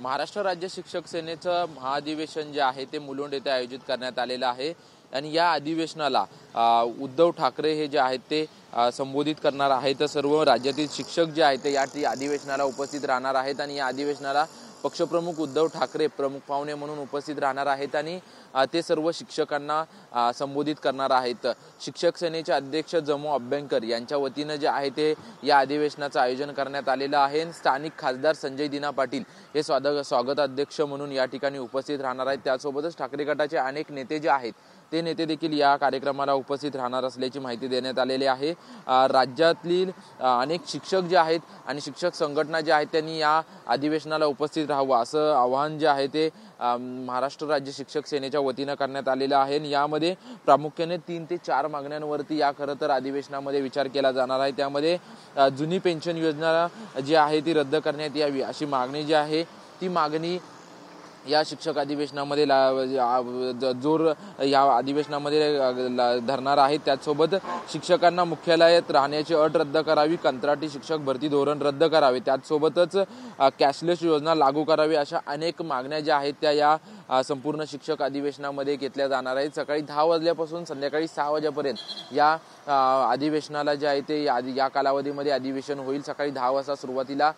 महाराष्ट्र राज्य शिक्षक सेनेचं महाअधिवेशन जे आहे ते मुलुंड येथे आयोजित करण्यात आलेलं आहे आणि या अधिवेशनाला उद्धव ठाकरे हे जे आहेत ते संबोधित करणार आहेत। सर्व राज्यातील शिक्षक जे आहेत ते या अधिवेशनाला उपस्थित राहणार आहेत आणि या अधिवेशनाला पक्षप्रमुख उद्धव ठाकरे प्रमुख पाहुणे म्हणून उपस्थित राहणार आहेत आणि ते सर्व शिक्षकांना संबोधित करणार आहेत। शिक्षक सेनेचे अध्यक्ष जमो अभ्यंकर यांच्या वतीने जे आहे ते या अधिवेशनाचं आयोजन करण्यात आलेलं आहे। स्थानिक खासदार संजय दिना पाटील हे स्वागत अध्यक्ष म्हणून या ठिकाणी उपस्थित राहणार आहेत। त्यासोबतच ठाकरे गटाचे अनेक नेते जे आहेत ते नेते देखील या कार्यक्रमाला उपस्थित राहणार असल्याची माहिती देण्यात आलेली आहे। राज्यातील अनेक शिक्षक जे आहेत आणि शिक्षक संघटना जे आहेत त्यांनी या अधिवेशनाला उपस्थित राहावं असं आवाहन जे आहे ते महाराष्ट्र राज्य शिक्षक सेनेच्या वतीने करण्यात आलेलं आहे। यामध्ये प्रामुख्याने 3 ते 4 मागण्यांवरती या खरं तर अधिवेशनामध्ये विचार केला जाणार आहे। त्यामध्ये जुनी पेन्शन योजना जी आहे ती रद्द करण्यात यावी अशी मागणी जी आहे ती मागणी या शिक्षक अधिवेशनामध्ये जोर या अधिवेशनामध्ये धरणार आहे। त्याचसोबत शिक्षकांना मुख्यालयात राहण्याची अट रद्द करावी, कंत्राटी शिक्षक भरती धोरण रद्द करावे, त्याचसोबतच कॅशलेस योजना लागू करावी अशा अनेक मागण्या ज्या आहेत त्या या संपूर्ण शिक्षक अधिवेशनामध्ये घेतल्या जाणार आहेत। सकाळी 10 वाजल्यापासून संध्याकाळी 6 वाजेपर्यंत या अधिवेशनाला जे आहे ते या कालावधीमध्ये अधिवेशन होईल। सकाळी 10 वाजता सुरुवातीला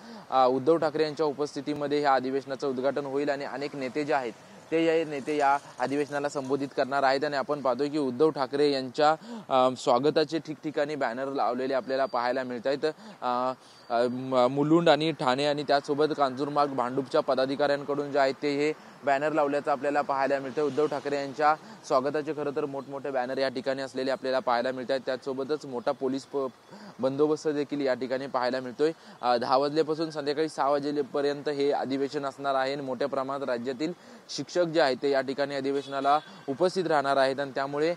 उद्धव ठाकरे यांच्या उपस्थितीमध्ये या अधिवेशनाचं उद्घाटन होईल आणि अनेक नेते जे आहेत ते या अधिवेशनाला संबोधित करणार आहेत आणि आपण पाहतोय की उद्धव ठाकरे यांच्या स्वागताचे ठिकठिकाणी बॅनर लावलेले आपल्याला पाहायला मिळत आहेत। मुलुंड आणि ठाणे आणि त्यासोबत कांजूरमार्ग भांडूपच्या पदाधिकाऱ्यांकडून जे आहेत ते हे बॅनर लावल्याचं आपल्याला पाहायला मिळतं। उद्धव ठाकरे यांच्या स्वागताचे खरं तर मोठमोठे बॅनर या ठिकाणी असलेले आपल्याला पाहायला मिळत आहेत। त्याचसोबतच मोठा पोलीस बंदोबस्त देखील या ठिकाणी पाहायला मिळतोय। 10 वाजल्यापासून संध्याकाळी 6 वाजेपर्यंत हे अधिवेशन असणार आहे आणि मोठ्या प्रमाणात राज्यातील शिक्षक जे आहेत ते या ठिकाणी अधिवेशनाला उपस्थित राहणार आहेत आणि त्यामुळे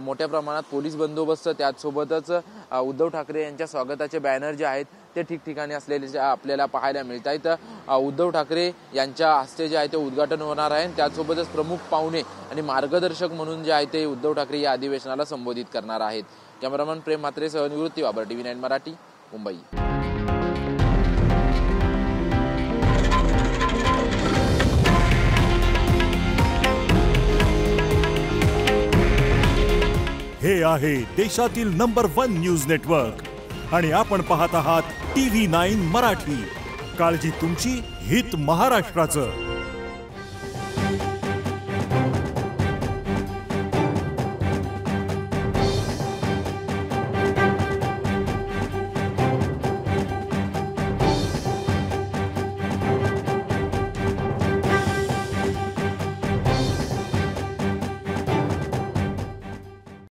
मोठ्या प्रमाणात पोलीस बंदोबस्त त्याचसोबतच उद्धव ठाकरे यांच्या स्वागताचे बॅनर जे आहेत ते ठिकठिकाणी असलेले आपल्याला पाहायला मिळत आहेत। उद्धव ठाकरे यांच्या हस्ते जे आहे ते उद्घाटन होणार आहे। त्याचसोबतच प्रमुख पाहुणे आणि मार्गदर्शक म्हणून जे आहे ते उद्धव ठाकरे या अधिवेशनाला संबोधित करणार आहेत। कॅमेरामन प्रेम म्हात्रे सह निवृत्ती बाबर, TV9 मराठी, मुंबई। हे आहे देशातील नंबर 1 न्यूज नेटवर्क आणि आपण पाहत आहात TV9 मराठी। काळजी तुमची, हित महाराष्ट्राचं।